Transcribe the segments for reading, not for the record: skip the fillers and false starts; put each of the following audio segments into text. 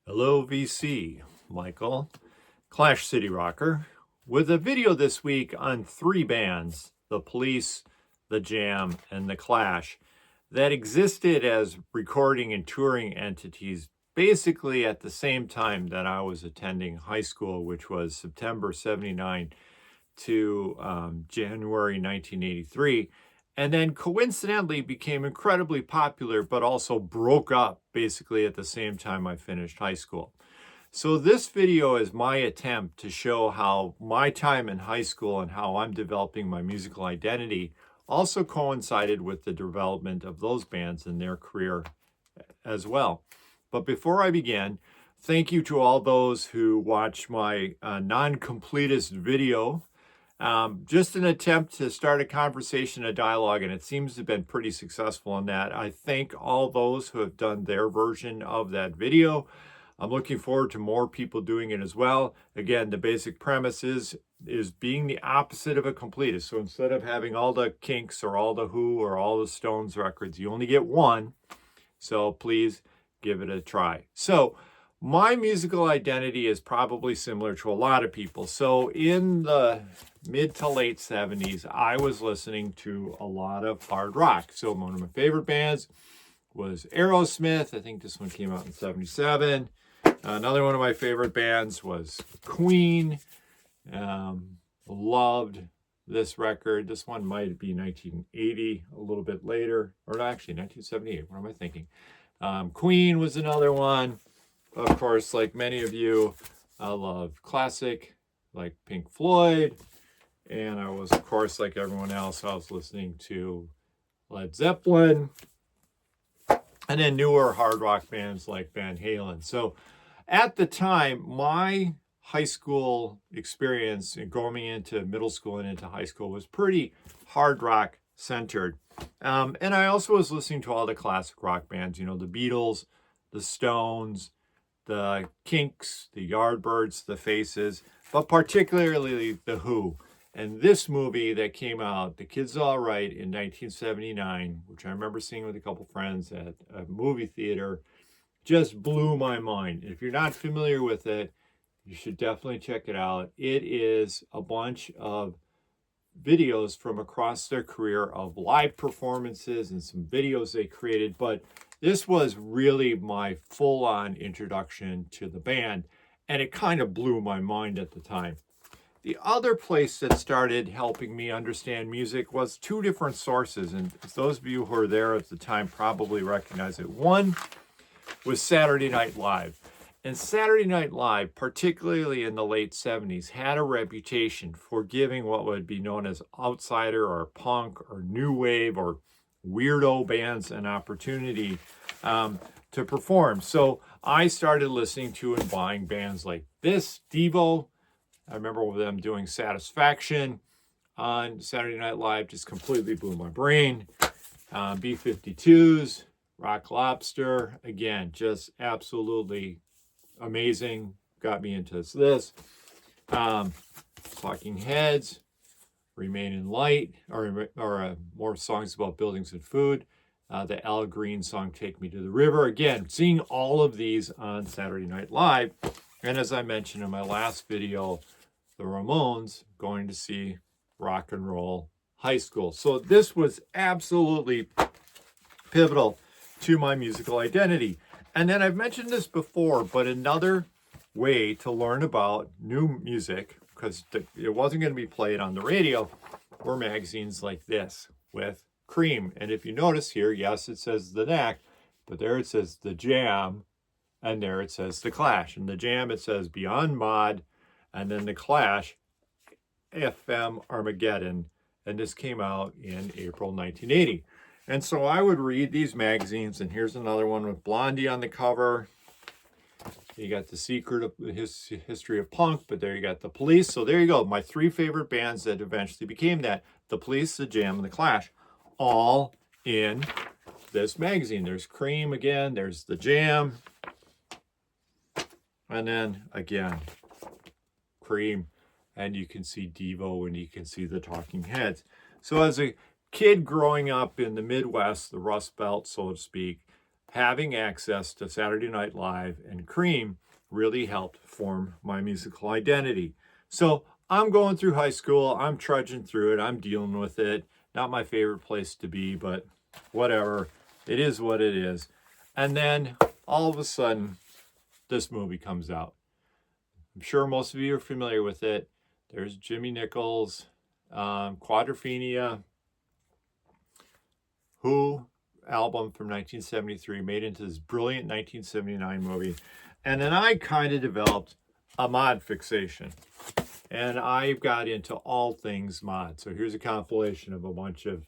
Hello, VC, Michael, Clash City Rocker, with a video this week on three bands, The Police, The Jam, and The Clash, that existed as recording and touring entities basically at the same time that I was attending high school, which was September 79 to January 1983. And then coincidentally became incredibly popular, but also broke up basically at the same time I finished high school. So this video is my attempt to show how my time in high school and how I'm developing my musical identity also coincided with the development of those bands and their career as well. But before I begin, thank you to all those who watched my non-completist video. Just an attempt to start a conversation, a dialogue, and it seems to have been pretty successful in that. I thank all those who have done their version of that video. I'm looking forward to more people doing it as well. Again, the basic premise is being the opposite of a completist. So instead of having all the Kinks or all the Who or all the Stones records, you only get one. So please give it a try. So my musical identity is probably similar to a lot of people. So in the mid to late 70s, I was listening to a lot of hard rock. So one of my favorite bands was Aerosmith. I think this one came out in 77. Another one of my favorite bands was Queen. Loved this record. This one might be 1980, a little bit later, or actually 1978. What am I thinking? Queen was another one. Of course, like many of you, I love classic, like Pink Floyd. And I was, of course, like everyone else, I was listening to Led Zeppelin. And then newer hard rock bands like Van Halen. So at the time, my high school experience and going into middle school and into high school was pretty hard rock centered. And I also was listening to all the classic rock bands, you know, the Beatles, the Stones, the Kinks, the Yardbirds, the Faces, but particularly the Who. And this movie that came out, The Kid's All Right, in 1979, which I remember seeing with a couple friends at a movie theater, just blew my mind. If you're not familiar with it, you should definitely check it out. It is a bunch of videos from across their career of live performances and some videos they created, but this was really my full-on introduction to the band, and it kind of blew my mind at the time. The other place that started helping me understand music was two different sources, and those of you who were there at the time probably recognize it. One was Saturday Night Live. And Saturday Night Live, particularly in the late 70s, had a reputation for giving what would be known as outsider or punk or new wave or weirdo bands an opportunity to perform. So I started listening to and buying bands like this, Devo. I remember them doing Satisfaction on Saturday Night Live, just completely blew my brain. B-52s, Rock Lobster, again, just absolutely amazing. Got me into this. Talking Heads, Remain in Light, or more songs about buildings and food. The Al Green song, Take Me to the River. Again, seeing all of these on Saturday Night Live. And as I mentioned in my last video, the Ramones, going to see Rock and Roll High School. So this was absolutely pivotal to my musical identity. And then I've mentioned this before, but another way to learn about new music, because it wasn't going to be played on the radio, were magazines like this with Cream. And if you notice here, yes, it says The Knack, but there it says The Jam, and there it says The Clash. And The Jam, it says Beyond Mod, and then The Clash, FM Armageddon. And this came out in April 1980. And so I would read these magazines, and here's another one with Blondie on the cover. You got The Secret of his History of Punk, but there you got The Police. So there you go, my three favorite bands that eventually became that: The Police, The Jam, and The Clash, all in this magazine. There's Cream again, there's The Jam, and then again, Cream, and you can see Devo, and you can see the Talking Heads. So as a kid growing up in the Midwest, the Rust Belt, so to speak, having access to Saturday Night Live and Cream really helped form my musical identity. So I'm going through high school, I'm trudging through it, I'm dealing with it. Not my favorite place to be, but whatever. It is what it is. And then all of a sudden, this movie comes out. I'm sure most of you are familiar with it. There's Jimmy Nichols, Quadrophenia, Who album from 1973 made into this brilliant 1979 movie. And then I kind of developed a mod fixation. And I got into all things mod. So here's a compilation of a bunch of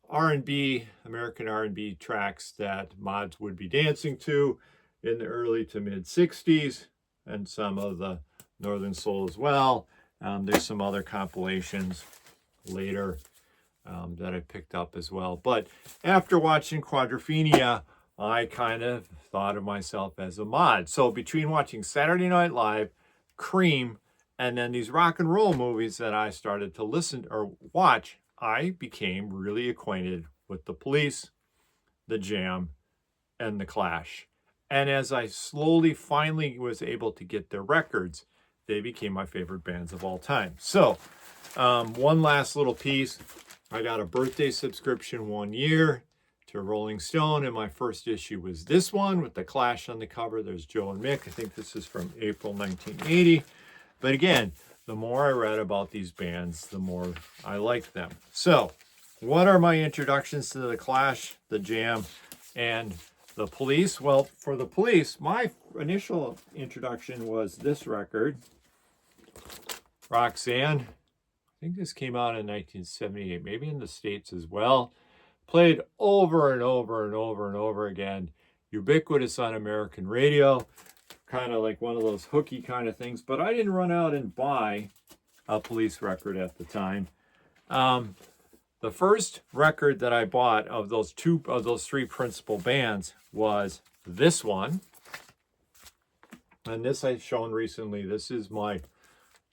R&B, American R&B tracks that mods would be dancing to in the early to mid 60s, and some of the Northern Soul as well. There's some other compilations later that I picked up as well. But after watching Quadrophenia, I kind of thought of myself as a mod. So between watching Saturday Night Live, Cream, and then these rock and roll movies that I started to listen or watch, I became really acquainted with the Police, the Jam, and the Clash. And as I slowly finally was able to get their records, they became my favorite bands of all time. So one last little piece. I got a birthday subscription 1 year to Rolling Stone, and my first issue was this one with the Clash on the cover. There's Joe and Mick. I think this is from April 1980. But again, the more I read about these bands, the more I liked them. So what are my introductions to the Clash, the Jam, and the Police? Well, for the Police, my initial introduction was this record, Roxanne. I think this came out in 1978, maybe in the States as well. Played over and over and over and over again. Ubiquitous on American radio. Kind of like one of those hooky kind of things. But I didn't run out and buy a Police record at the time. The first record that I bought of those three principal bands was this one. And this I've shown recently. This is my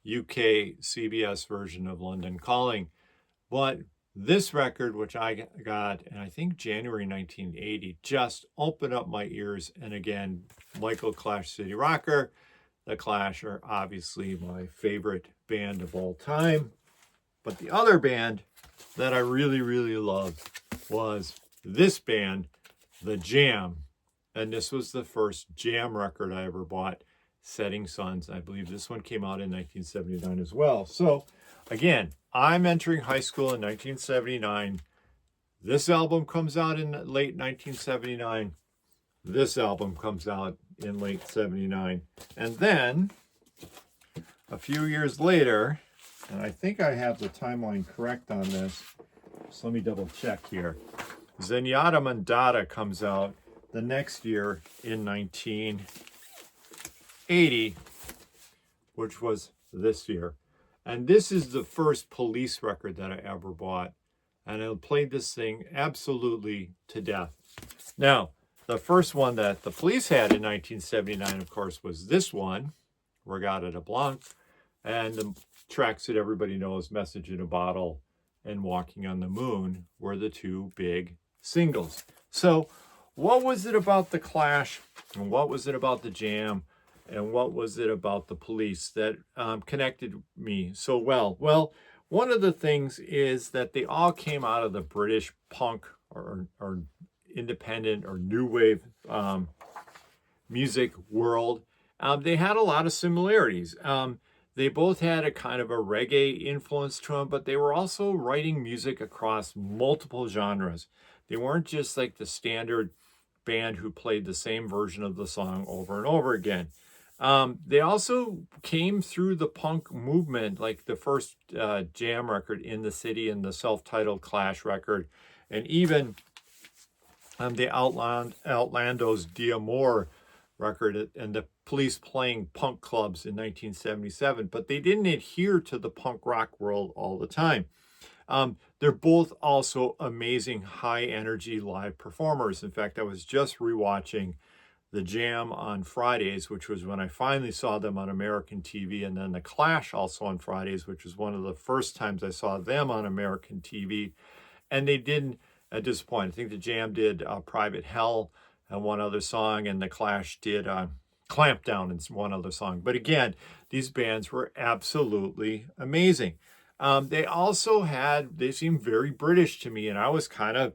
UK CBS version of London Calling. But this record, which I got in, I think, January 1980, just opened up my ears. And again, Michael Clash City Rocker. The Clash are obviously my favorite band of all time. But the other band that I really, really loved was this band, The Jam. And this was the first Jam record I ever bought, Setting Suns. I believe this one came out in 1979 as well. So again, I'm entering high school in 1979. This album comes out in late 1979. This album comes out in late 79. And then a few years later, and I think I have the timeline correct on this, so let me double check here. Zenyatta Mondatta comes out the next year in 1980, which was this year. And this is the first Police record that I ever bought. And I played this thing absolutely to death. Now, the first one that the Police had in 1979, of course, was this one, Reggatta de Blanc. And the tracks that everybody knows, Message in a Bottle and Walking on the Moon, were the two big singles. So what was it about the Clash, and what was it about the Jam, and what was it about the Police that connected me so well? Well, one of the things is that they all came out of the British punk or independent or new wave music world. They had a lot of similarities. They both had a kind of a reggae influence to them, but they were also writing music across multiple genres. They weren't just like the standard band who played the same version of the song over and over again. They also came through the punk movement, like the first Jam record, In the City, and the self-titled Clash record, and even the Outlandos D'Amour record, and the Police playing punk clubs in 1977, but they didn't adhere to the punk rock world all the time. They're both also amazing high energy live performers. In fact, I was just rewatching the Jam on Fridays, which was when I finally saw them on American TV, and then the Clash also on Fridays, which was one of the first times I saw them on American TV, and they didn't disappoint. I think the Jam did Private Hell and one other song, and the Clash did Clamp Down in one other song. But again, these bands were absolutely amazing. They seemed very British to me, and I was kind of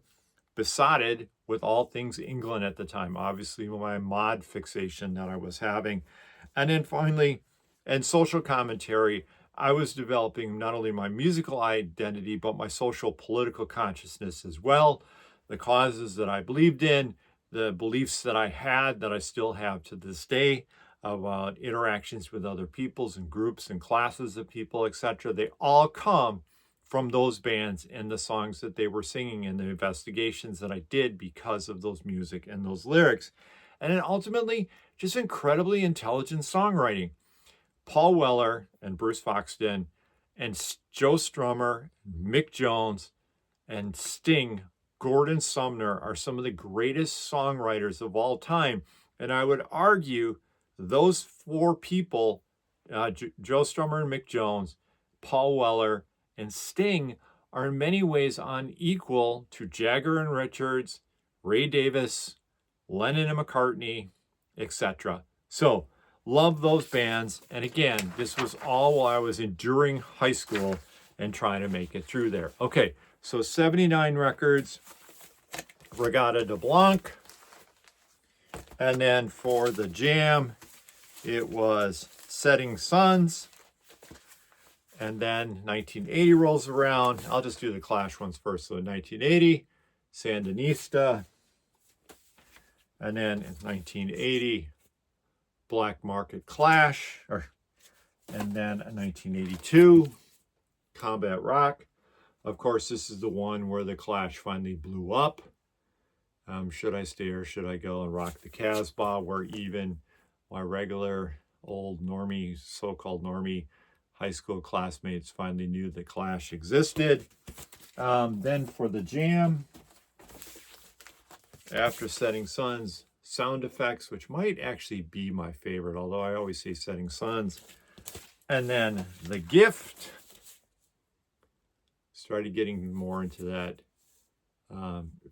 besotted with all things England at the time, obviously my mod fixation that I was having. And then finally, and social commentary, I was developing not only my musical identity, but my social political consciousness as well, the causes that I believed in, the beliefs that I had that I still have to this day about interactions with other peoples and groups and classes of people, etc. They all come from those bands and the songs that they were singing and the investigations that I did because of those music and those lyrics. And then ultimately, just incredibly intelligent songwriting. Paul Weller and Bruce Foxton and Joe Strummer, Mick Jones, and Sting, Gordon Sumner are some of the greatest songwriters of all time. And I would argue those four people, Joe Strummer and Mick Jones, Paul Weller, and Sting, are in many ways unequal to Jagger and Richards, Ray Davis, Lennon and McCartney, etc. So, love those bands. And again, this was all while I was enduring high school and trying to make it through there. Okay, so 79 records, Regatta de Blanc. And then for the jam, it was Setting Suns. And then 1980 rolls around. I'll just do the Clash ones first. So 1980, Sandinista. And then in 1980, Black Market Clash. And then in 1982, Combat Rock. Of course, this is the one where the Clash finally blew up. Should I Stay or Should I Go and Rock the Casbah, where even my regular old normie, so-called normie high school classmates finally knew the Clash existed. Then for the jam, after Setting Suns, Sound Effects, which might actually be my favorite, although I always say Setting Suns. And then The Gift. Started getting more into that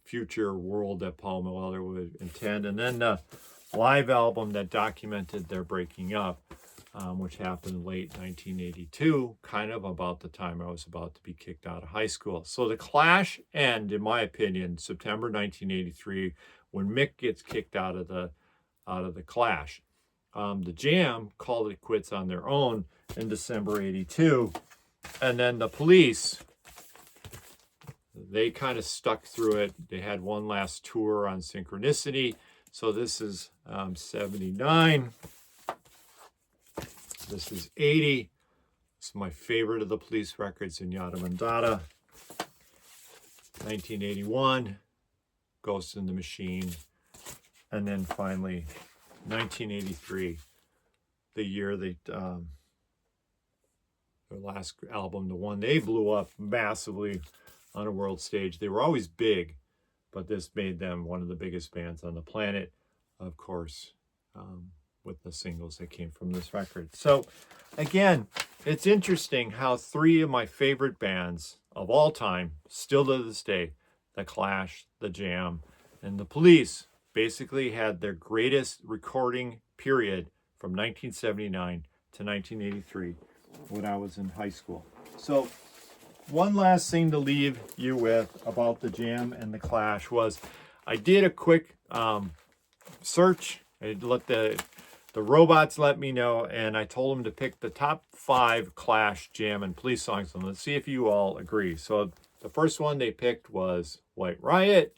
future world that Paul Weller would intend. And then the live album that documented their breaking up, which happened late 1982, kind of about the time I was about to be kicked out of high school. So the Clash end, in my opinion, September 1983, when Mick gets kicked out of the Clash. The Jam called it quits on their own in December 82. And then the Police, they kind of stuck through it. They had one last tour on Synchronicity. So this is 79. This is 80. This is my favorite of the Police records, in Yada Mandata. 1981, Ghost in the Machine. And then finally, 1983, the year they, their last album, the one they blew up massively on a world stage. They were always big, but this made them one of the biggest bands on the planet, of course, with the singles that came from this record. So again, it's interesting how three of my favorite bands of all time, still to this day, the Clash, the Jam, and the Police, basically had their greatest recording period from 1979 to 1983 when I was in high school. So one last thing to leave you with about the Jam and the Clash was I did a quick search. I let the robots let me know, and I told them to pick the top 5 Clash, Jam, and Police songs, and let's see if you all agree. So the first one they picked was White Riot.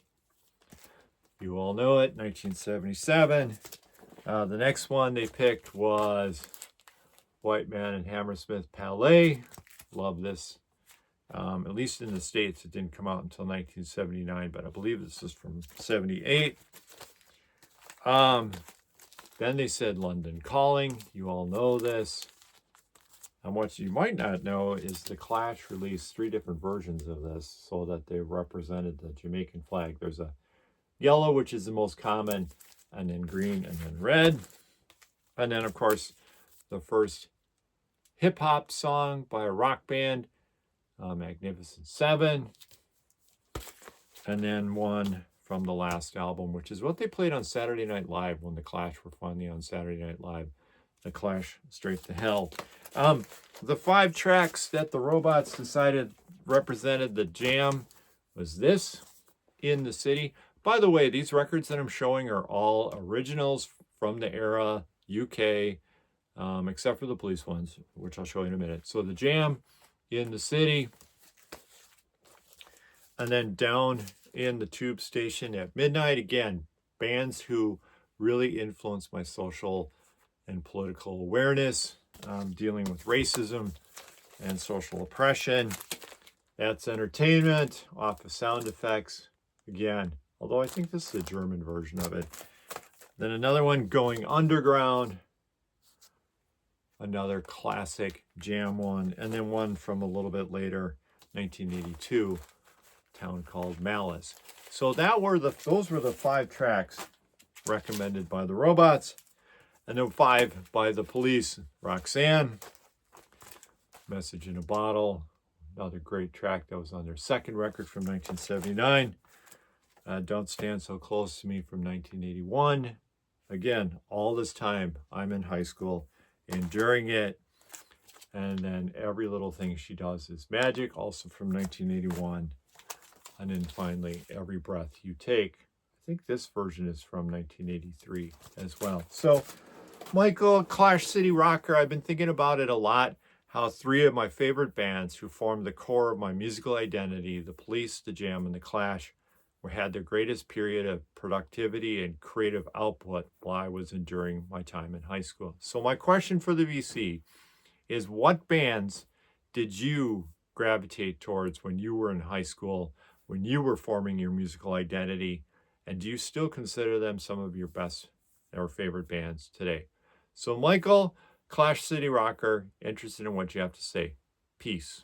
You all know it, 1977. The next one they picked was White Man and Hammersmith Palais. Love this. At least in the States, it didn't come out until 1979, but I believe this is from 78. Then they said London Calling. You all know this. And what you might not know is the Clash released 3 different versions of this so that they represented the Jamaican flag. There's a yellow, which is the most common, and then green, and then red. And then, of course, the first hip-hop song by a rock band, Magnificent Seven. And then one from the last album, which is what they played on Saturday Night Live when the Clash were finally on Saturday Night Live. The Clash Straight to Hell. The 5 tracks that the Robots decided represented the jam was this, In the City. By the way, these records that I'm showing are all originals from the era, UK, except for the Police ones, which I'll show you in a minute. So the jam, In the City, and then Down in the Tube Station at Midnight. Again, bands who really influenced my social and political awareness, dealing with racism and social oppression. That's Entertainment, off of Sound Effects. Again, although I think this is a German version of it. Then another one, Going Underground. Another classic jam one. And then one from a little bit later, 1982, Town Called Malice. So those were the 5 tracks recommended by the Robots. And then 5 by the Police. Roxanne, Message in a Bottle, another great track that was on their second record from 1979. Don't Stand So Close to Me from 1981. Again, all this time I'm in high school, enduring it. And then Every Little Thing She Does Is Magic, also from 1981. And then finally, Every Breath You Take. I think this version is from 1983 as well. So, Michael, Clash City Rocker, I've been thinking about it a lot, how 3 of my favorite bands who formed the core of my musical identity, the Police, the Jam, and the Clash, had their greatest period of productivity and creative output while I was enduring my time in high school. So my question for the VC is, what bands did you gravitate towards when you were in high school, when you were forming your musical identity, and do you still consider them some of your best or favorite bands today? So Michael, Clash City Rocker, interested in what you have to say. Peace.